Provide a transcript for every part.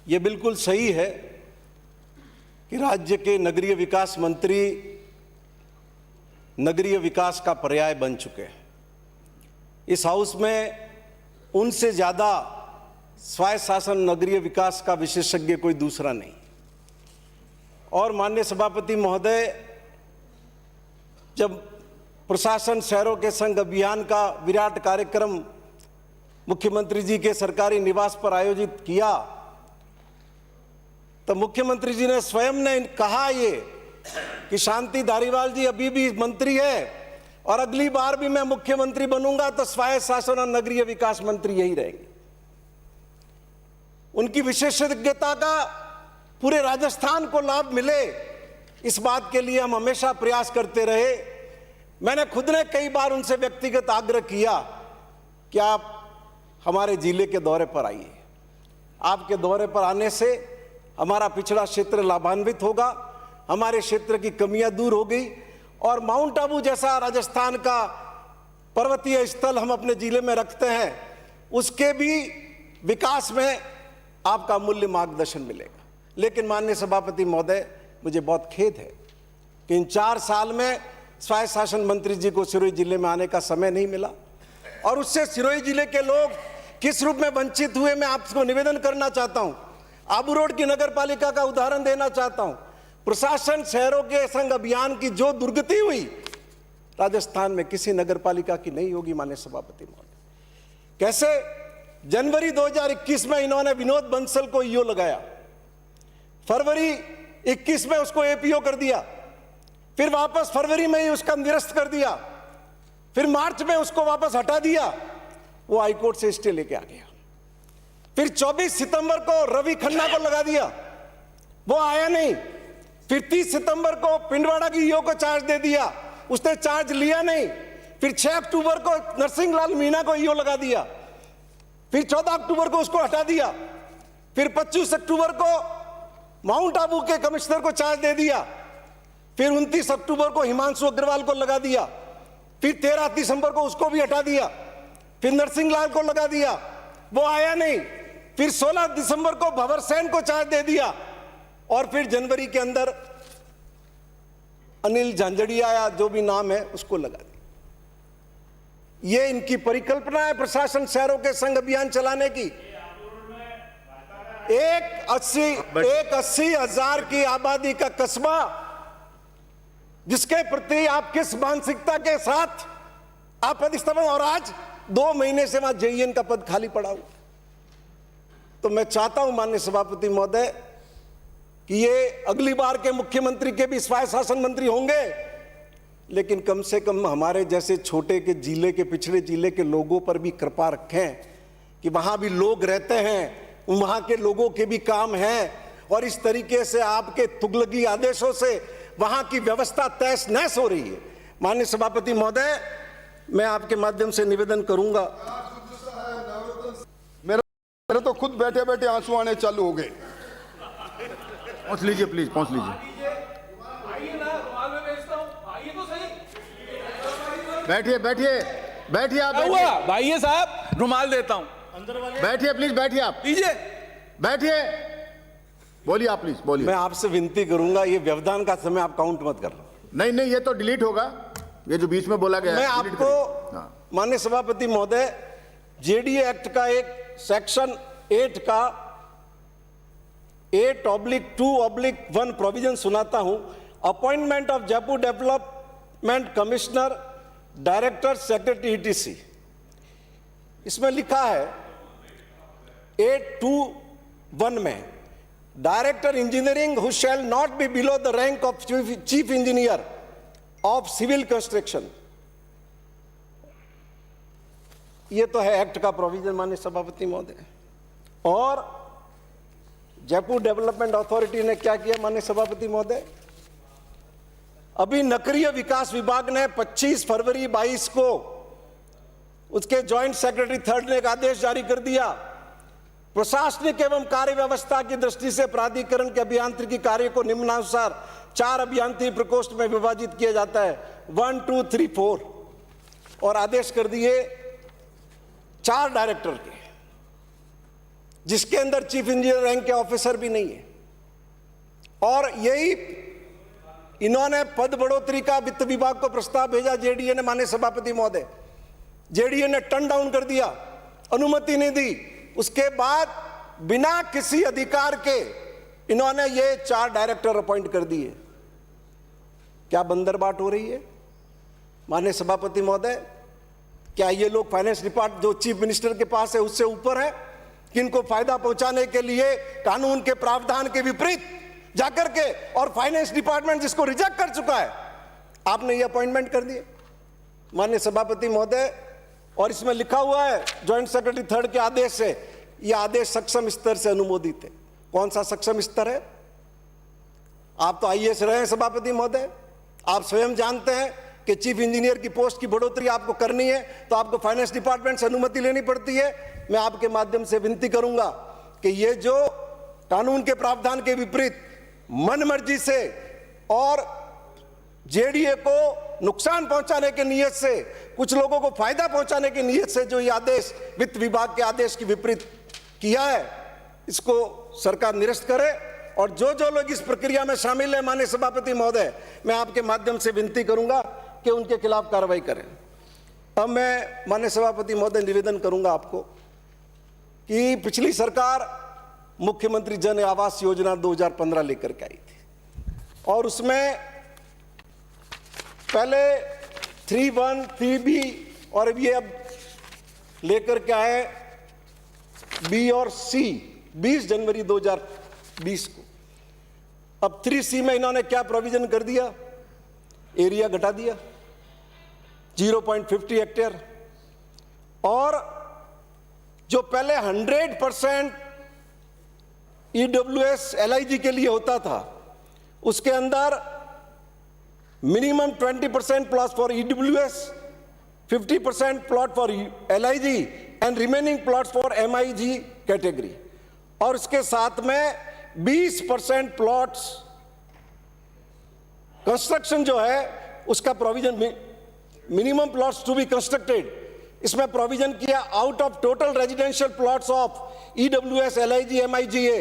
ये बिल्कुल सही है कि राज्य के नगरीय विकास मंत्री नगरीय विकास का पर्याय बन चुके हैं। इस हाउस में उनसे ज़्यादा स्वायत्त शासन नगरीय विकास का विशेषज्ञ कोई दूसरा नहीं। और माननीय सभापति महोदय, जब प्रशासन शहरों के संग अभियान का विराट कार्यक्रम मुख्यमंत्री जी के सरकारी निवास पर आयोजित किया, तो मुख्यमंत्री जी ने स्वयं ने कहा ये कि शांति धारीवाल जी अभी भी मंत्री है और अगली बार भी मैं मुख्यमंत्री बनूंगा तो स्वायत्त शासन और नगरीय विकास मंत्री यही रहेंगे। उनकी विशेषज्ञता का पूरे राजस्थान को लाभ मिले, इस बात के लिए हम हमेशा प्रयास करते रहे। मैंने खुद ने कई बार उनसे व्यक्तिगत आग्रह किया कि आप हमारे जिले के दौरे पर आइए। आपके दौरे पर आने से हमारा पिछड़ा क्षेत्र लाभान्वित होगा, हमारे क्षेत्र की कमियां दूर होगी और माउंट आबू जैसा राजस्थान का पर्वतीय स्थल हम अपने जिले में रखते हैं, उसके भी विकास में आपका मूल्य मार्गदर्शन मिलेगा। लेकिन माननीय सभापति महोदय, मुझे बहुत खेद है कि इन 4 साल में स्वायत्त शासन मंत्री जी को सिरोही जिले में आने का समय नहीं मिला और उससे सिरोही जिले के लोग किस रूप में वंचित हुए, मैं आपको निवेदन करना चाहता हूं। आबू रोड की नगर पालिका का उदाहरण देना चाहता हूं। प्रशासन शहरों के संग अभियान की जो दुर्गति हुई, राजस्थान में किसी नगर पालिका की नहीं होगी। माननीय सभापति महोदय, कैसे जनवरी 2021 में इन्होंने विनोद बंसल को ईओ लगाया, फरवरी 21 में उसको एपीओ कर दिया, फिर वापस फरवरी में ही उसका निरस्त कर दिया, फिर मार्च में उसको वापस हटा दिया, वो हाईकोर्ट से स्टे लेके आ गया। फिर 24 सितंबर को रवि खन्ना को लगा दिया, वो आया नहीं। फिर 30 सितंबर को पिंडवाड़ा की ईओ को चार्ज दे दिया, उसने चार्ज लिया नहीं। फिर 6 अक्टूबर को नरसिंह लाल मीणा को ईओ लगा दिया, फिर 14 अक्टूबर को उसको हटा दिया, फिर 25 अक्टूबर को माउंट आबू के कमिश्नर को चार्ज दे दिया, फिर 29 अक्टूबर को हिमांशु अग्रवाल को लगा दिया, फिर 13 दिसंबर को उसको भी हटा दिया, फिर नरसिंह लाल को लगा दिया, वो आया नहीं। फिर 16 दिसंबर को भंवर सेन को चार्ज दे दिया और फिर जनवरी के अंदर अनिल झांझड़िया या जो भी नाम है उसको लगा दिया। ये इनकी परिकल्पना है प्रशासन शहरों के संग अभियान चलाने की। एक 80,000 की आबादी का कस्बा, जिसके प्रति आप किस मानसिकता के साथ आप प्रतिस्थापन, और आज 2 महीने से वहां जेईएन का पद खाली पड़ा हुआ। तो मैं चाहता हूं माननीय सभापति महोदय कि ये अगली बार के मुख्यमंत्री के भी स्वायत्त शासन मंत्री होंगे, लेकिन कम से कम हमारे जैसे छोटे के जिले के, पिछड़े जिले के लोगों पर भी कृपा रखें कि वहां भी लोग रहते हैं, वहां के लोगों के भी काम हैं और इस तरीके से आपके तुगलकी आदेशों से वहां की व्यवस्था तहस नहस हो रही है। माननीय सभापति महोदय, मैं आपके माध्यम से निवेदन करूंगा। मेरे तो खुद बैठे बैठे आंसू आने चालू हो गए। पहुंच लीजिए प्लीज, पहुंच लीजिए। बैठिए बैठिए बैठिए आप। भाई साहब, रुमाल देता हूं। बैठिए प्लीज, बैठिए आप, लीजिए, बैठिए, बोलिए आप प्लीज, बोलिए। मैं आपसे विनती करूंगा, ये व्यवधान का समय आप काउंट मत करना। नहीं नहीं, ये तो डिलीट होगा, ये जो बीच में बोला गया मैं आपको माननीय सभापति महोदय, जेडीए एक्ट का एक सेक्शन 8 का 8/2/1 प्रोविजन सुनाता हूं। Appointment of Jaipur development commissioner, director, secretary ETC। इसमें लिखा है 8(2)(1) में, director engineering who shall not be below the rank of chief engineer of civil construction. ये तो है एक्ट का प्रोविजन माननीय सभापति महोदय। और जयपुर डेवलपमेंट अथॉरिटी ने क्या किया माननीय सभापति महोदय, अभी नगरीय विकास विभाग ने 25 फरवरी 22 को उसके जॉइंट सेक्रेटरी 3rd ने एक आदेश जारी कर दिया। प्रशासनिक एवं कार्य व्यवस्था की दृष्टि से प्राधिकरण के अभियांत्रिकी कार्य को निम्नानुसार 4 अभियांत्रिकी प्रकोष्ठ में विभाजित किया जाता है, 1, 2, 3, 4, और आदेश कर दिए 4 डायरेक्टर के। जिसके अंदर चीफ इंजीनियर रैंक के ऑफिसर भी नहीं है। और यही इन्होंने पद बढ़ोतरी का वित्त विभाग को प्रस्ताव भेजा जेडीए ने, माननीय सभापति महोदय, जेडीए ने टर्न डाउन कर दिया, अनुमति नहीं दी। उसके बाद बिना किसी अधिकार के इन्होंने ये 4 डायरेक्टर अपॉइंट कर दिए। क्या बंदरबाट हो रही है माननीय सभापति महोदय? क्या ये लोग फाइनेंस डिपार्टमेंट जो चीफ मिनिस्टर के पास है उससे ऊपर है, किनको फायदा पहुंचाने के लिए कानून के प्रावधान के विपरीत जाकर के, और फाइनेंस डिपार्टमेंट जिसको रिजेक्ट कर चुका है, आपने ये अपॉइंटमेंट कर दिए माननीय सभापति महोदय। और इसमें लिखा हुआ है ज्वाइंट सेक्रेटरी 3rd के आदेश से, यह आदेश सक्षम स्तर से अनुमोदित है। कौन सा सक्षम स्तर है? आप तो आईएएस रहे हैं सभापति महोदय, आप स्वयं जानते हैं कि चीफ इंजीनियर की पोस्ट की बढ़ोतरी आपको करनी है तो आपको फाइनेंस डिपार्टमेंट से अनुमति लेनी पड़ती है। मैं आपके माध्यम से विनती करूंगा कि ये जो कानून के प्रावधान के विपरीत मन मर्जी से और जेडीए को नुकसान पहुंचाने के नियत से, कुछ लोगों को फायदा पहुंचाने की नियत से जो ये आदेश वित्त विभाग के आदेश के विपरीत किया है, इसको सरकार निरस्त करे। और जो जो लोग इस प्रक्रिया में शामिल है माननीय सभापति महोदय, मैं आपके माध्यम से विनती करूंगा कि उनके खिलाफ कार्रवाई करें। अब मैं माननीय सभापति महोदय निवेदन करूंगा आपको कि पिछली सरकार मुख्यमंत्री जन आवास योजना 2015 लेकर के आई थी, और उसमें पहले 3.1, 3B और अब ये अब लेकर के आए B और C 20 जनवरी 2020 को। अब 3C में इन्होंने क्या प्रोविजन कर दिया? एरिया घटा दिया 0.50 हेक्टेयर, और जो पहले 100% EWS LIG के लिए होता था, उसके अंदर minimum 20% plot for EWS, 50% plot for LIG and remaining plot for MIG category, और इसके साथ में 20% प्लॉट्स कंस्ट्रक्शन जो है उसका provision, minimum plots to be constructed, इसमें प्रोविजन किया out of total residential plots of EWS LIG MIGA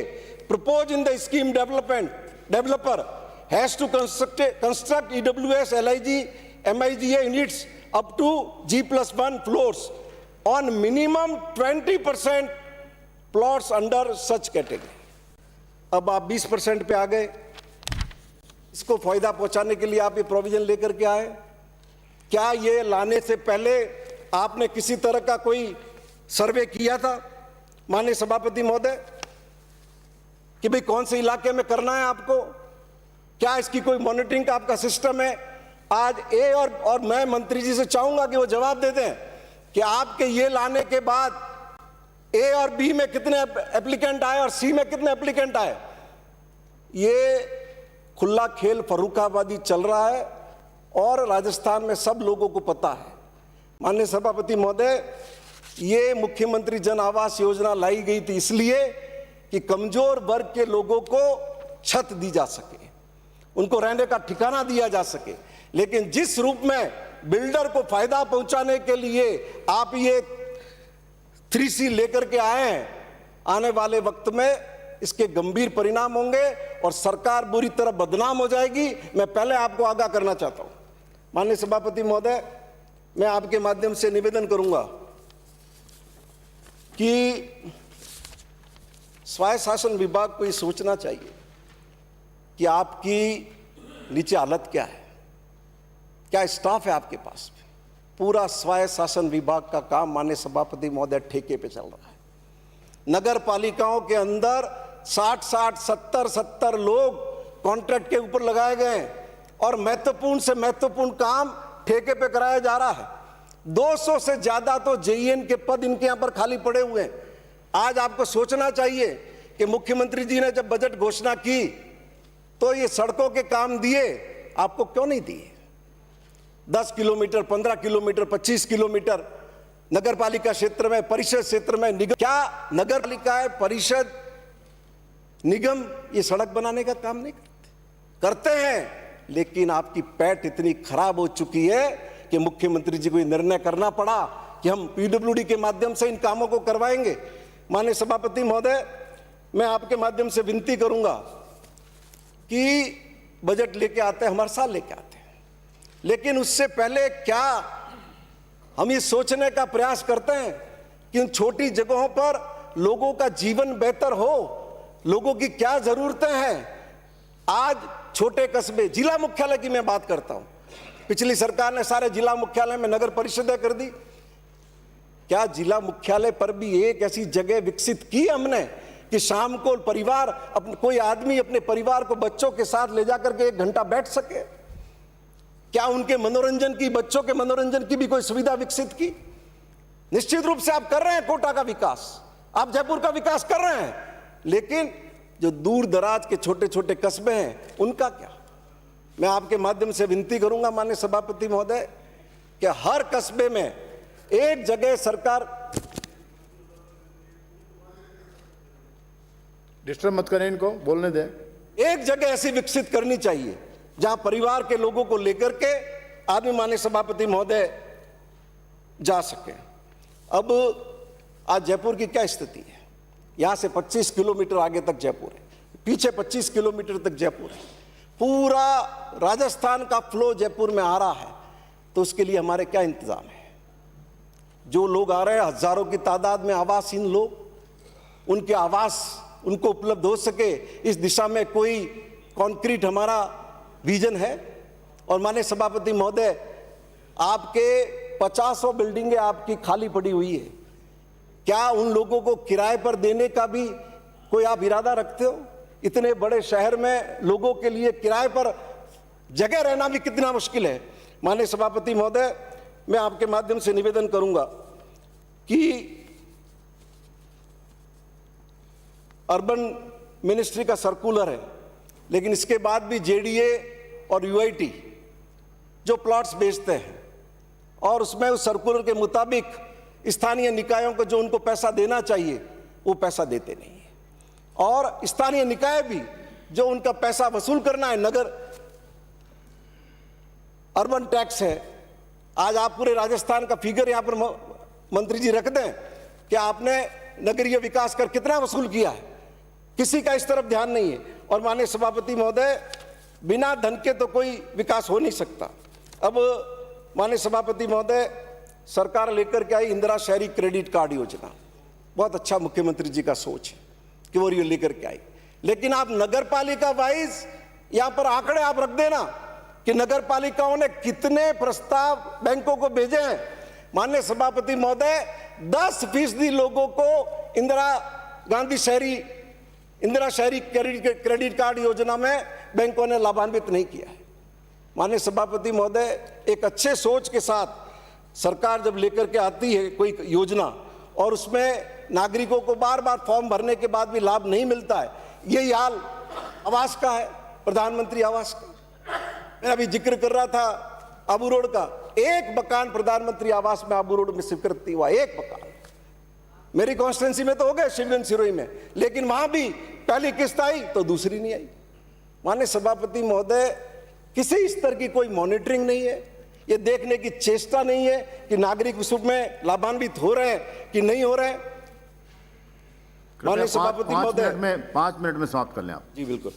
proposed in the scheme developer has to construct EWS LIG MIGA units up to G+1 floors on minimum 20% plots under such category। अब आप 20% पे आ गए, इसको फायदा पहुंचाने के लिए आप ये प्रोविजन लेकर के आए। क्या ये लाने से पहले आपने किसी तरह का कोई सर्वे किया था माननीय सभापति महोदय कि भाई कौन से इलाके में करना है आपको? क्या इसकी कोई मॉनिटरिंग का आपका सिस्टम है? आज ए और मैं मंत्री जी से चाहूंगा कि वो जवाब दे दें कि आपके ये लाने के बाद ए और बी में कितने एप्लीकेंट आए और सी में कितने एप्लीकेंट आए। ये खुला खेल फर्रुखाबादी चल रहा है और राजस्थान में सब लोगों को पता है। माननीय सभापति महोदय, ये मुख्यमंत्री जन आवास योजना लाई गई थी इसलिए कि कमजोर वर्ग के लोगों को छत दी जा सके, उनको रहने का ठिकाना दिया जा सके। लेकिन जिस रूप में बिल्डर को फायदा पहुंचाने के लिए आप ये 3C लेकर के आए हैं, आने वाले वक्त में इसके गंभीर परिणाम होंगे और सरकार बुरी तरह बदनाम हो जाएगी। मैं पहले आपको आगाह करना चाहता हूं। माननीय सभापति महोदय, मैं आपके माध्यम से निवेदन करूंगा कि स्वायत्त शासन विभाग को ये सोचना चाहिए कि आपकी नीचे हालत क्या है, क्या स्टाफ है आपके पास। पूरा स्वायत्त शासन विभाग का काम माननीय सभापति महोदय ठेके पे चल रहा है। नगर पालिकाओं के अंदर 60-60, 70-70 लोग कॉन्ट्रैक्ट के ऊपर लगाए गए हैं और महत्वपूर्ण से महत्वपूर्ण काम ठेके पे कराया जा रहा है। 200 से ज्यादा तो JEN के पद इनके यहां पर खाली पड़े हुए हैं। आज आपको सोचना चाहिए कि मुख्यमंत्री जी ने जब बजट घोषणा की तो ये सड़कों के काम दिए, आपको क्यों नहीं दिए? 10 किलोमीटर, 15 किलोमीटर, 25 किलोमीटर नगर पालिका क्षेत्र में, परिषद क्षेत्र में, निगम, क्या नगर पालिका, परिषद, निगम ये सड़क बनाने का काम नहीं करते हैं। लेकिन आपकी पैठ इतनी खराब हो चुकी है कि मुख्यमंत्री जी को निर्णय करना पड़ा कि हम PWD के माध्यम से इन कामों को करवाएंगे। माननीय सभापति महोदय, मैं आपके माध्यम से विनती करूंगा कि बजट लेके आते हैं, हमारे साथ लेके आते हैं, लेकिन उससे पहले क्या हम ये सोचने का प्रयास करते हैं कि उन छोटी जगहों पर लोगों का जीवन बेहतर हो, लोगों की क्या जरूरतें हैं। आज छोटे कस्बे, जिला मुख्यालय की मैं बात करता हूं, पिछली सरकार ने सारे जिला मुख्यालय में नगर परिषदें कर दी। क्या जिला मुख्यालय पर भी एक ऐसी जगह विकसित की हमने कि शाम को परिवार, कोई आदमी अपने परिवार को बच्चों के साथ ले जाकर के 1 घंटा बैठ सके? क्या उनके मनोरंजन की, बच्चों के मनोरंजन की भी कोई सुविधा विकसित की? निश्चित रूप से आप कर रहे हैं कोटा का विकास, आप जयपुर का विकास कर रहे हैं, लेकिन जो दूर दराज के छोटे छोटे कस्बे हैं उनका क्या? मैं आपके माध्यम से विनती करूंगा माननीय सभापति महोदय कि हर कस्बे में एक जगह सरकार, डिस्टर्ब मत करें, इनको बोलने दें। एक जगह ऐसी विकसित करनी चाहिए जहां परिवार के लोगों को लेकर के आदमी माननीय सभापति महोदय जा सके। अब आज जयपुर की क्या स्थिति है? यहां से 25 किलोमीटर आगे तक जयपुर है, पीछे 25 किलोमीटर तक जयपुर है, पूरा राजस्थान का फ्लो जयपुर में आ रहा है। तो उसके लिए हमारे क्या इंतजाम है? जो लोग आ रहे हैं हजारों की तादाद में, आवासहीन लोग, उनके आवास उनको उपलब्ध हो सके, इस दिशा में कोई कॉन्क्रीट हमारा विजन है? और माननीय सभापति महोदय, आपके 50 बिल्डिंगें आपकी खाली पड़ी हुई है, क्या उन लोगों को किराए पर देने का भी कोई आप इरादा रखते हो? इतने बड़े शहर में लोगों के लिए किराए पर जगह रहना भी कितना मुश्किल है। माननीय सभापति महोदय, मैं आपके माध्यम से निवेदन करूंगा कि अर्बन मिनिस्ट्री का सर्कुलर है, लेकिन इसके बाद भी जेडीए और यूआईटी जो प्लॉट्स बेचते हैं और उसमें उस सर्कुलर के मुताबिक स्थानीय निकायों को जो उनको पैसा देना चाहिए वो पैसा देते नहीं है, और स्थानीय निकाय भी जो उनका पैसा वसूल करना है, नगर अर्बन टैक्स है। आज आप पूरे राजस्थान का फिगर यहां पर मंत्री जी रख दें कि आपने नगरीय विकास कर कितना वसूल किया है, किसी का इस तरफ ध्यान नहीं है। और माननीय सभापति महोदय, बिना धन के तो कोई विकास हो नहीं सकता। अब माननीय सभापति महोदय, सरकार लेकर के आई इंदिरा शहरी क्रेडिट कार्ड योजना, बहुत अच्छा मुख्यमंत्री जी का सोच है कि वो ये लेकर के आई, लेकिन आप नगर पालिका वाइज यहां पर आंकड़े आप रख देना कि नगर पालिकाओं ने कितने प्रस्ताव बैंकों को भेजे हैं। माननीय सभापति महोदय, 10% लोगों को इंदिरा शहरी क्रेडिट कार्ड योजना में बैंकों ने लाभान्वित नहीं किया है। माननीय सभापति महोदय, एक अच्छे सोच के साथ सरकार जब लेकर के आती है कोई योजना और उसमें नागरिकों को बार बार फॉर्म भरने के बाद भी लाभ नहीं मिलता है, यही हाल आवास का है, प्रधानमंत्री आवास का। मैं अभी जिक्र कर रहा था आबू रोड का, एक मकान प्रधानमंत्री आवास में आबू रोड में स्वीकृत हुआ, एक मकान। मेरी कॉन्स्टिट्यूंसी में तो हो गए, शिवगंज सिरोही में, लेकिन वहां भी पहली किस्त आई तो दूसरी नहीं आई। माननीय सभापति महोदय, किसी स्तर की कोई मॉनिटरिंग नहीं है, ये देखने की चेष्टा नहीं है कि नागरिक उसमें लाभान्वित हो रहे हैं कि नहीं हो रहे हैं। माननीय सभापति महोदय, 5 मिनट में समाप्त कर लें आप। जी बिल्कुल।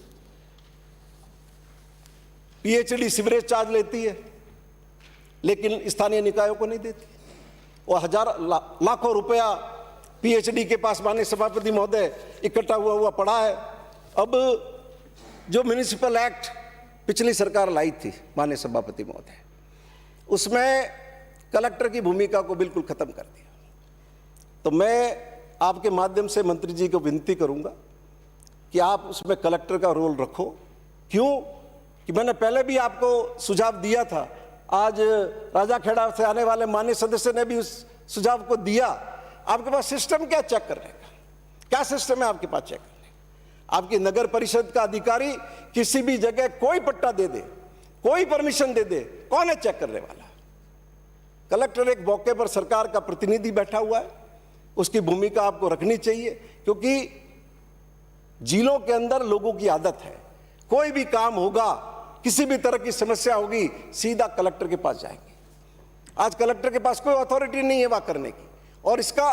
पीएचडी सीवरेज चार्ज लेती है, लेकिन स्थानीय निकायों को नहीं देती, और लाखों रुपया पीएचडी के पास माननीय सभापति महोदय इकट्ठा हुआ पड़ा है। अब जो म्युनिसिपल एक्ट पिछली सरकार लाई थी माननीय सभापति महोदय, उसमें कलेक्टर की भूमिका को बिल्कुल खत्म कर दिया। तो मैं आपके माध्यम से मंत्री जी को विनती करूंगा कि आप उसमें कलेक्टर का रोल रखो। क्यों कि मैंने पहले भी आपको सुझाव दिया था, आज राजाखेड़ा से आने वाले माननीय सदस्य ने भी उस सुझाव को दिया। आपके पास सिस्टम क्या चेक करने का, क्या सिस्टम है आपके पास चेक करने का? आपकी नगर परिषद का अधिकारी किसी भी जगह कोई पट्टा दे दे, कोई परमिशन दे दे, कौन है चेक करने वाला? कलेक्टर एक मौके पर सरकार का प्रतिनिधि बैठा हुआ है, उसकी भूमिका आपको रखनी चाहिए, क्योंकि जिलों के अंदर लोगों की आदत है, कोई भी काम होगा, किसी भी तरह की समस्या होगी, सीधा कलेक्टर के पास जाएंगे। आज कलेक्टर के पास कोई अथॉरिटी नहीं है वहां करने की, और इसका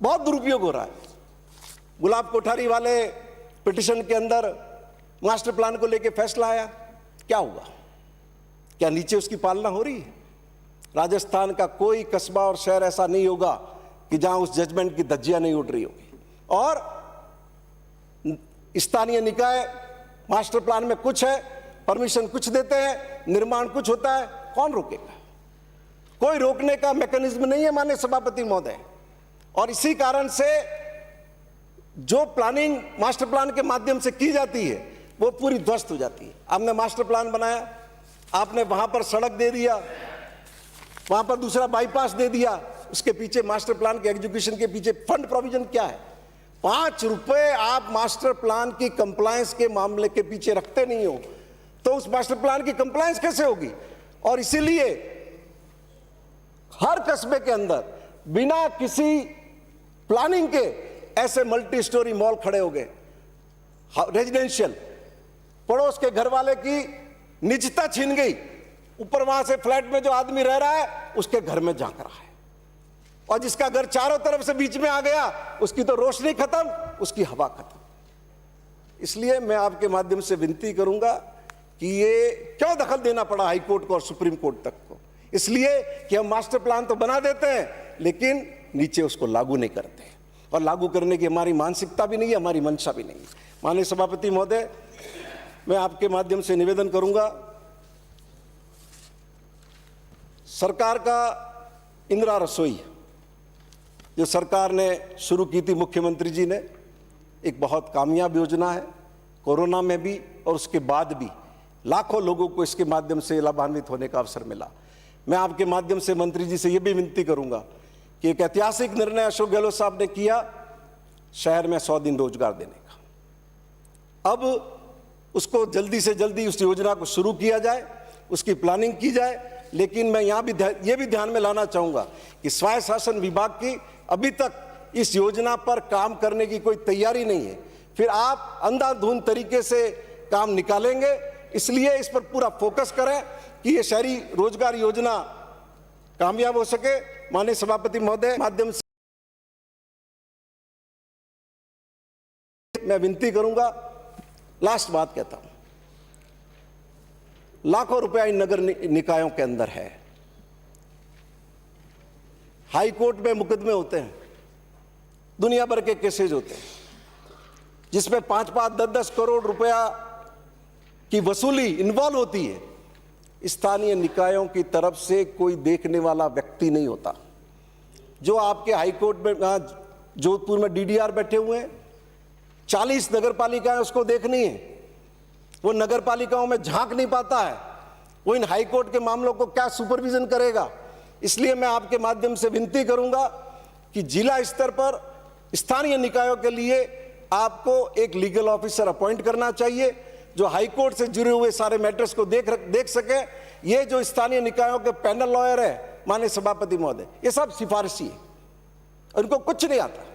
बहुत दुरुपयोग हो रहा है। गुलाब कोठारी वाले पिटिशन के अंदर मास्टर प्लान को लेकर फैसला आया, क्या हुआ? क्या नीचे उसकी पालना हो रही है? राजस्थान का कोई कस्बा और शहर ऐसा नहीं होगा कि जहां उस जजमेंट की धज्जियां नहीं उड़ रही होगी। और स्थानीय निकाय मास्टर प्लान में कुछ है, परमिशन कुछ देते हैं, निर्माण कुछ होता है, कौन रोकेगा? कोई रोकने का मैकेनिज्म नहीं है माननीय सभापति महोदय। और इसी कारण से जो प्लानिंग मास्टर प्लान के माध्यम से की जाती है वो पूरी ध्वस्त हो जाती है। आपने मास्टर प्लान बनाया, आपने वहां पर सड़क दे दिया, वहां पर दूसरा बाईपास दे दिया, उसके पीछे मास्टर प्लान के एग्जीक्यूशन के पीछे फंड प्रोविजन क्या है? 5 रुपए आप मास्टर प्लान की कंप्लायंस के मामले के पीछे रखते नहीं हो तो उस मास्टर प्लान की कंप्लायंस कैसे होगी? और इसीलिए हर कस्बे के अंदर बिना किसी प्लानिंग के ऐसे मल्टी स्टोरी मॉल खड़े हो गए, रेजिडेंशियल। पड़ोस के घर वाले की निजता छीन गई, ऊपर वहां से फ्लैट में जो आदमी रह रहा है उसके घर में झांक रहा है, और जिसका घर चारों तरफ से बीच में आ गया उसकी तो रोशनी खत्म, उसकी हवा खत्म। इसलिए मैं आपके माध्यम से विनती करूंगा कि ये क्यों दखल देना पड़ा हाई कोर्ट को और सुप्रीम कोर्ट तक को? इसलिए कि हम मास्टर प्लान तो बना देते हैं लेकिन नीचे उसको लागू नहीं करते, और लागू करने की हमारी मानसिकता भी नहीं है, हमारी मंशा भी नहीं है। माननीय सभापति महोदय, मैं आपके माध्यम से निवेदन करूंगा, सरकार का इंदिरा रसोई जो सरकार ने शुरू की थी, मुख्यमंत्री जी ने, एक बहुत कामयाब योजना है। कोरोना में भी और उसके बाद भी लाखों लोगों को इसके माध्यम से लाभान्वित होने का अवसर मिला। मैं आपके माध्यम से मंत्री जी से यह भी विनती करूंगा कि एक ऐतिहासिक निर्णय अशोक गहलोत साहब ने किया शहर में 100 दिन रोजगार देने का। अब उसको जल्दी से जल्दी उस योजना को शुरू किया जाए, उसकी प्लानिंग की जाए। लेकिन मैं यहाँ भी ये भी ध्यान में लाना चाहूँगा कि स्वायत्त शासन विभाग की अभी तक इस योजना पर काम करने की कोई तैयारी नहीं है। फिर आप अंधाधुंध तरीके से काम निकालेंगे, इसलिए इस पर पूरा फोकस करें कि ये शहरी रोजगार योजना कामयाब हो सके। माननीय सभापति महोदय, माध्यम से मैं विनती करूंगा, लास्ट बात कहता हूं, लाखों रुपया इन नगर निकायों के अंदर है। हाई कोर्ट में मुकदमे होते हैं, दुनिया भर के केसेज होते हैं, जिसमें 5-5, 10-10 करोड़ रुपया की वसूली इन्वॉल्व होती है। स्थानीय निकायों की तरफ से कोई देखने वाला व्यक्ति नहीं होता। जो आपके हाई कोर्ट में जोधपुर में डीडीआर बैठे हुए हैं, 40 नगर पालिकाएं उसको देखनी है, वो नगर पालिकाओं में झांक नहीं पाता है, वो इन हाई कोर्ट के मामलों को क्या सुपरविजन करेगा? इसलिए मैं आपके माध्यम से विनती करूंगा कि जिला स्तर पर स्थानीय निकायों के लिए आपको एक लीगल ऑफिसर अपॉइंट करना चाहिए जो हाई कोर्ट से जुड़े हुए सारे मैटर्स को देख सके। ये जो स्थानीय निकायों के पैनल लॉयर है माननीय सभापति महोदय, ये सब सिफारिशी है, उनको कुछ नहीं आता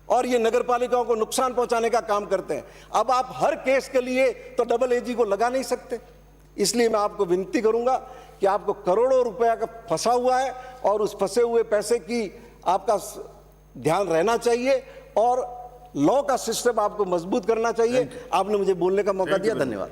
और ये नगर पालिकाओं को नुकसान पहुंचाने का काम करते हैं। अब आप हर केस के लिए तो डबल एजी को लगा नहीं सकते, इसलिए मैं आपको विनती करूंगा कि आपको करोड़ों रुपया का फंसा हुआ है और उस फंसे हुए पैसे की आपका ध्यान रहना चाहिए और लॉ का सिस्टम आपको मजबूत करना चाहिए। आपने मुझे बोलने का मौका दिया, धन्यवाद।